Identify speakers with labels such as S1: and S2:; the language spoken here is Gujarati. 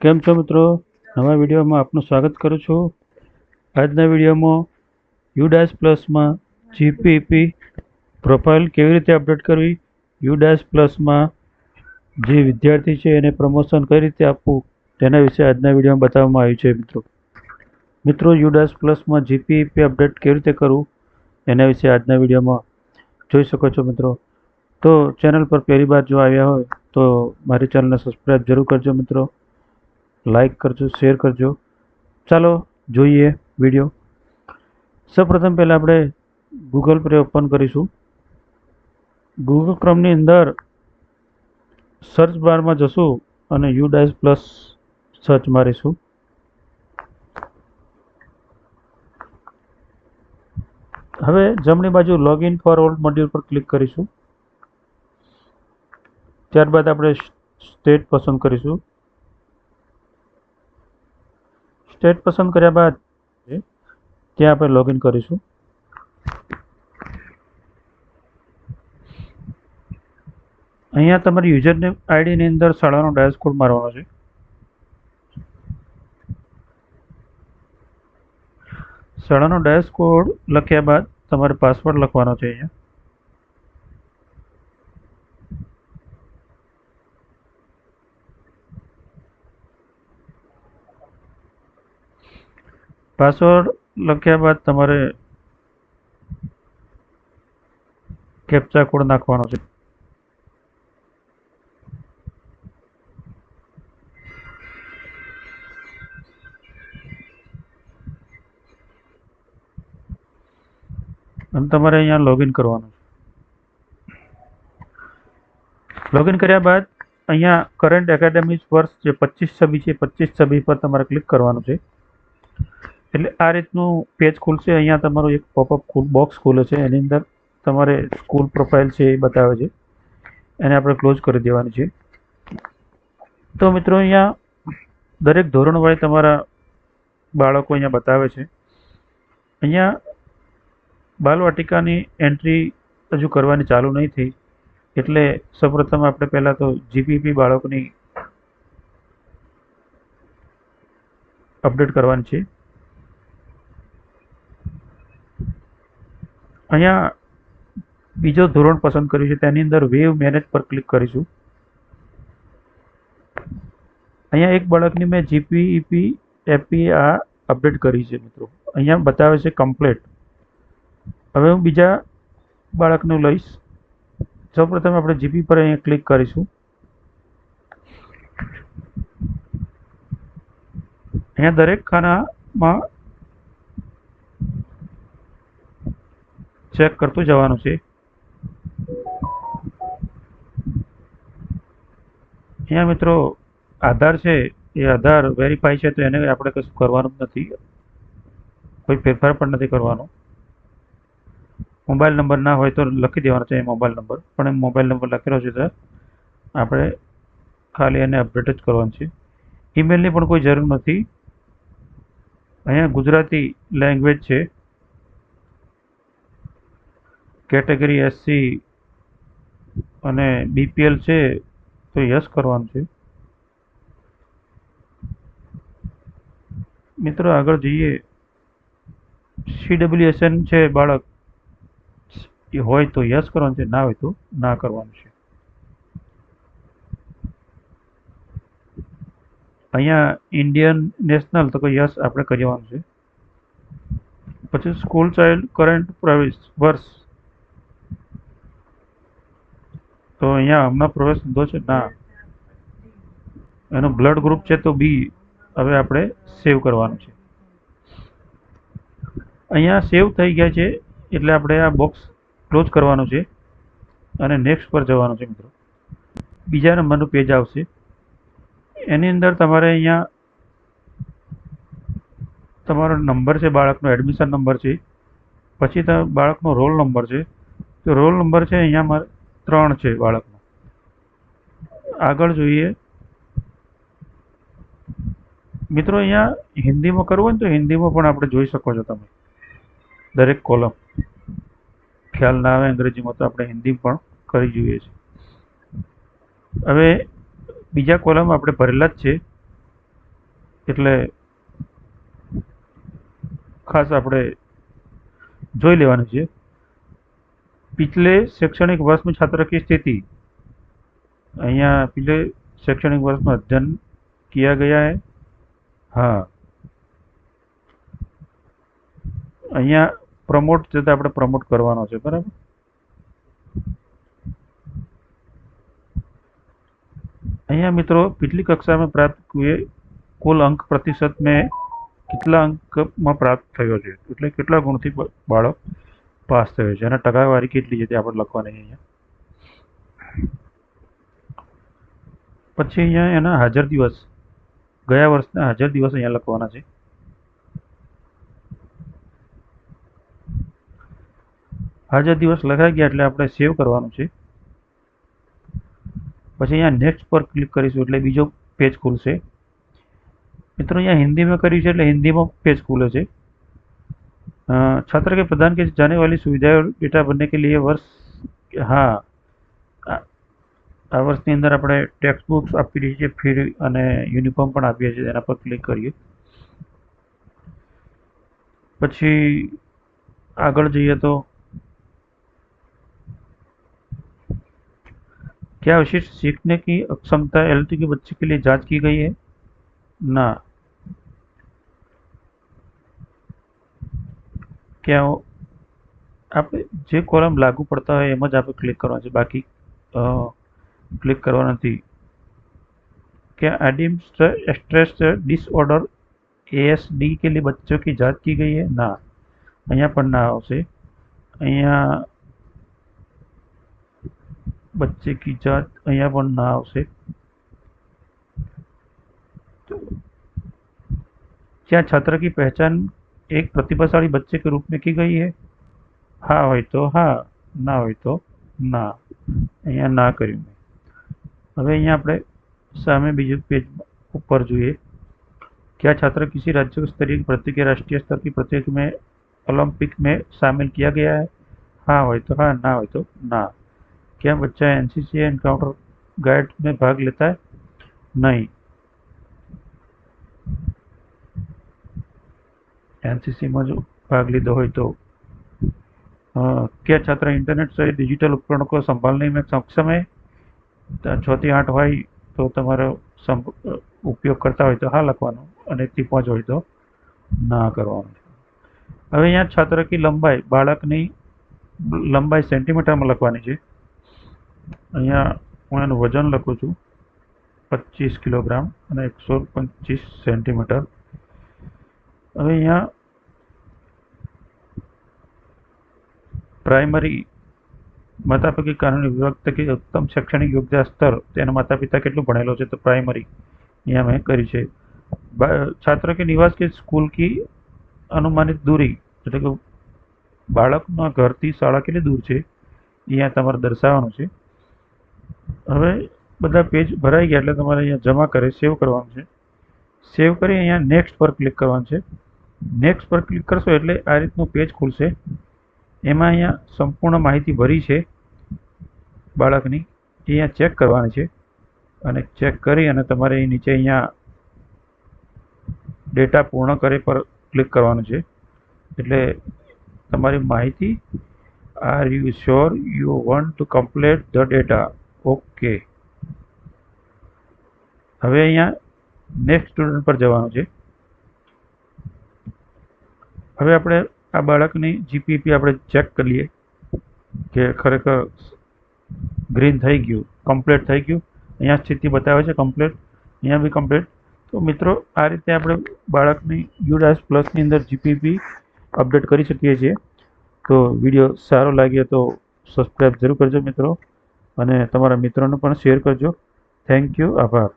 S1: કેમ છો મિત્રો? નવા વિડીયોમાં આપનું સ્વાગત કરું છું. આજના વિડીયોમાં યુડાસ પ્લસમાં જીપીપી પ્રોફાઇલ કેવી રીતે અપડેટ કરવી, યુડાસ પ્લસમાં જે વિદ્યાર્થી છે એને પ્રમોશન કઈ રીતે આપવું તેના વિશે આજના વિડીયોમાં બતાવવામાં આવ્યું છે. મિત્રો યુડાસ પ્લસમાં જીપીપી અપડેટ કેવી રીતે કરવું એના વિશે આજના વિડીયોમાં જોઈ શકો છો મિત્રો. તો ચેનલ પર પહેલી વાર જો આવ્યા હોય તો મારી ચેનલને સબસ્ક્રાઈબ જરૂર કરજો મિત્રો. લાઈક કરજો, શેર કરજો. ચાલો જોઈએ વિડીયો. સૌપ્રથમ પહેલાં આપણે ગૂગલ પર ઓપન કરીશું. ગૂગલ ક્રોમની અંદર સર્ચ બારમાં જશું અને યુડાસ પ્લસ સર્ચ મારીશું. હવે જમણી બાજુ લોગિન ફોર ઓલ્ડ મોડ્યુલ પર ક્લિક કરીશું. ત્યારબાદ આપણે સ્ટેટ પસંદ કરીશું. સ્ટેટ પસંદ કર્યા બાદ ત્યાં આપણે લોગિન કરીશું. અહીંયા તમારી યુઝરનેમ આઈડીની અંદર શાળાનો ડાયસ કોડ મારવાનો છે. શાળાનો ડાયસ કોડ લખ્યા બાદ તમારે પાસવર્ડ લખવાનો છે. અહીંયા પાસવર્ડ લખ્યા બાદ તમારે કેપ્ચા કોડ નાખવાનો છે. અને તમારે અહીંયા લોગિન કરવાનું છે. લોગિન કર્યા બાદ અહીંયા કરંટ એકેડેમિક વર્ષ જે 25/26 છે 25/26 પર તમારે ક્લિક કરવાનું છે. એટલે આ રીતનું પેજ ખુલશે. અહીંયા તમારું એક પોપઅપ બોક્સ ખુલે છે. એની અંદર તમારે સ્કૂલ પ્રોફાઇલ છે એ બતાવે છે. એને આપણે ક્લોઝ કરી દેવાની છે. તો મિત્રો અહીંયા દરેક ધોરણ વાઇઝ તમારા બાળકો અહીંયા બતાવે છે. અહીંયા બાલવાટિકાની એન્ટ્રી હજુ કરવાની ચાલુ નહીં થઈ, એટલે સૌપ્રથમ આપણે પહેલાં તો જીપીપી બાળકોની અપડેટ કરવાની છે. અહીંયા બીજો ધોરણ પસંદ કર્યું છે. તેની અંદર વેવ મેનેજ પર ક્લિક કરીશું. અહીંયા એક બાળકની મેં જીપીપી એપી આ અપડેટ કરી છે મિત્રો. અહીંયા બતાવે છે કમ્પ્લીટ. હવે હું બીજા બાળકનું લઈશ. સૌપ્રથમ આપણે જીપી પર અહીંયા ક્લિક કરીશું. અહીંયા દરેક ખાનામાં ચેક કરતું જવાનું છે. અહીંયા મિત્રો આધાર છે એ આધાર વેરીફાઈ છે, તો એને આપણે કશું કરવાનું નથી, કોઈ ફેરફાર પણ નથી કરવાનો. મોબાઈલ નંબર ના હોય તો લખી દેવાનો છે મોબાઈલ નંબર, પણ એમ મોબાઈલ નંબર લખેલો છે તો આપણે ખાલી એને અપડેટ જ કરવાનું છે. ઈમેલની પણ કોઈ જરૂર નથી. અહીંયા ગુજરાતી લેંગ્વેજ છે, કેટેગરી એસસી અને બીપીએલ છે તો યસ કરવાનું છે. મિત્રો આગળ જઈએ. CWSN છે બાળક એ હોય તો યસ કરવાનું છે, ના હોય તો ના કરવાનું છે. અહીંયા ઇન્ડિયન નેશનલ તો યસ આપણે કરવાનું છે. પછી સ્કૂલ ચાઇલ્ડ કરંટ પ્રવેશ વર્ષ, તો અહીંયા હમણાં પ્રવેશ લીધો છે ના. એનો બ્લડ ગ્રુપ છે તો બી. હવે આપણે સેવ કરવાનું છે. અહીંયા સેવ થઈ ગયા છે એટલે આપણે આ બોક્સ ક્લોઝ કરવાનું છે અને નેક્સ્ટ પર જવાનું છે મિત્રો. બીજા નંબરનું પેજ આવશે. એની અંદર તમારે અહીંયા તમારો નંબર છે, બાળકનો એડમિશન નંબર છે, પછી બાળકનો રોલ નંબર છે. તો રોલ નંબર છે અહીંયા મારે 3 છે બાળકનો. આગળ જોઈએ મિત્રો. અહીંયા હિન્દીમાં કરવું હોય તો હિન્દીમાં પણ આપણે જોઈ શકો છો તમે. દરેક કોલમ ખ્યાલ ના આવે અંગ્રેજીમાં તો આપણે હિન્દી પણ કરી જોઈએ છીએ. હવે બીજા કોલમ આપણે ભરેલા જ છે. એટલે ખાસ આપણે જોई लेवानी है। पिछले शैक्षणिक वर्ष में छात्र की स्थिति, अहियाँ पिछले शैक्षणिक वर्ष में अध्ययन किया गया है। हाँ, अहियाँ प्रमोट जता આપણે પ્રમોટ કરવાનો છે, બરાબર। અહીંયા મિત્રો पिछली कक्षा में प्राप्त हुए कुल अंक प्रतिशत में કેટલા અંકમાં પ્રાપ્ત થયો છે, એટલે કેટલા ગુણથી બાળક પાસ થયો છે, અને ટકાવારી કેટલી છે તે આપણે લખવાની અહીંયા। પછી અહીંયા એના હાજર દિવસ, ગયા વર્ષના હાજર દિવસ અહીંયા લખવાના છે। હાજર દિવસ લખાઈ ગયા એટલે આપણે સેવ કરવાનું છે। પછી અહીંયા નેક્સ્ટ પર ક્લિક કરીશું એટલે બીજો પેજ ખુલશે। मित्रों यहाँ हिंदी में करी है, हिंदी में पेज खुले છે। छात्र के प्रदान की जाने वाली सुविधाएं और डेटा भरने के लिए वर्ष, हाँ, आ वर्षની અંદર આપણે ટેક્સ્ટ બુક્સ આપી રહી છે ફ્રી અને યુનિફોર્મ પણ આપીએ છીએ, એના પર ક્લિક કરીએ। પછી આગળ જઈએ તો क्या विशिष्ट सीखने की अक्षमता एलटी के बच्चे के लिए जांच की गई है? ना। क्या आप जे कॉलम लागू पड़ता है एम ज आप क्लिक करवा है, बाकी क्लिक करवा नहीं। क्या एडिम स्ट्रेस डिसऑर्डर एएसडी के लिए बच्चों की जांच की गई है? ना, अहियाँ पर ना आवशे। अहियाँ बच्चे की जांच अहियाँ पर ना आवशे। तो क्या छात्र की पहचान एक प्रतिभाशाली बच्चे के रूप में की गई है? हाँ हो तो हाँ, ना हो तो ना। अहियाँ ना कर्युं। हवे अहियाँ आपणे सामे बीजू पेज ऊपर जोईए। क्या छात्र किसी राज्य स्तरीय प्रतियोगिता के राष्ट्रीय स्तर की प्रतियोगिता में ओलंपिक में शामिल किया गया है? हाँ हो तो हाँ, ना हो तो ना। क्या बच्चा एनसीसी एनकाउंटर गाइड में भाग लेता है? नहीं। एनसीसी में जो भाग लीधो हो तो क्या छात्र इंटरनेट से डिजिटल उपकरणों को संभालने में सक्षम है? 6 થી 8 હોય तो તમારો उपयोग करता हो तो हाँ लखवानुं, અને 1 થી 5 હોય तो ना करवानुं। हवे अहींया छात्र की लंबाई, बाळकनी लंबाई सेंटीमीटर में लखवानी छे। अहींया हुं एनुं वजन लखुं छुं 25 किलोग्राम અને 125 सेंटीमीटर। हवे अहींया प्राइमरी माता पिता कानूनी विभक्त के उत्तम शैक्षणिक योग्यता स्तर, तेना माता पिता केटલું ભણેલો છે तो प्राइमरी यहाँ मैं करी છે। छात्र के निवास के स्कूल की अनुमानित दूरी, એટલે કે બાળકના ઘરથી શાળા કેટલી દૂર છે અહીંયા તમારે દર્શાવવાનું છે। હવે બધા પેજ ભરાઈ ગયા એટલે તમારે અહીંયા જમા કરે સેવ કરવાનું છે। સેવ કરી અહીંયા નેક્સ્ટ પર ક્લિક કરવાનું છે। નેક્સ્ટ પર ક્લિક કરશો એટલે આ રીતનું પેજ ખુલશે। એમાં અહીંયા સંપૂર્ણ માહિતી ભરી છે બાળકની, અહીંયા ચેક કરવાની છે અને ચેક કરી અને તમારે નીચે અહીંયા ડેટા પૂર્ણ કરે પર ક્લિક કરવાનું છે। એટલે તમારી માહિતી, are you sure you want to complete the data? Okay. હવે અહીંયા નેક્સ્ટ સ્ટુડન્ટ પર જવાનું છે। હવે આપણે આ બાળકની જીપીપી આપણે ચેક કરી લઈએ કે ખરેખર ગ્રીન થઈ ગયું, કમ્પ્લીટ થઈ ગયું। અહીંયા સ્થિતિ બતાવે છે કમ્પ્લીટ, અહીંયા બી કમ્પ્લીટ। તો મિત્રો આ રીતે આપણે બાળકની યુડાસ પ્લસની અંદર જીપીપી અપડેટ કરી શકીએ છીએ। તો વિડીયો સારો લાગે તો સબસ્ક્રાઈબ જરૂર કરજો મિત્રો, અને તમારા મિત્રોને પણ શેર કરજો। થેન્ક યુ, આભાર।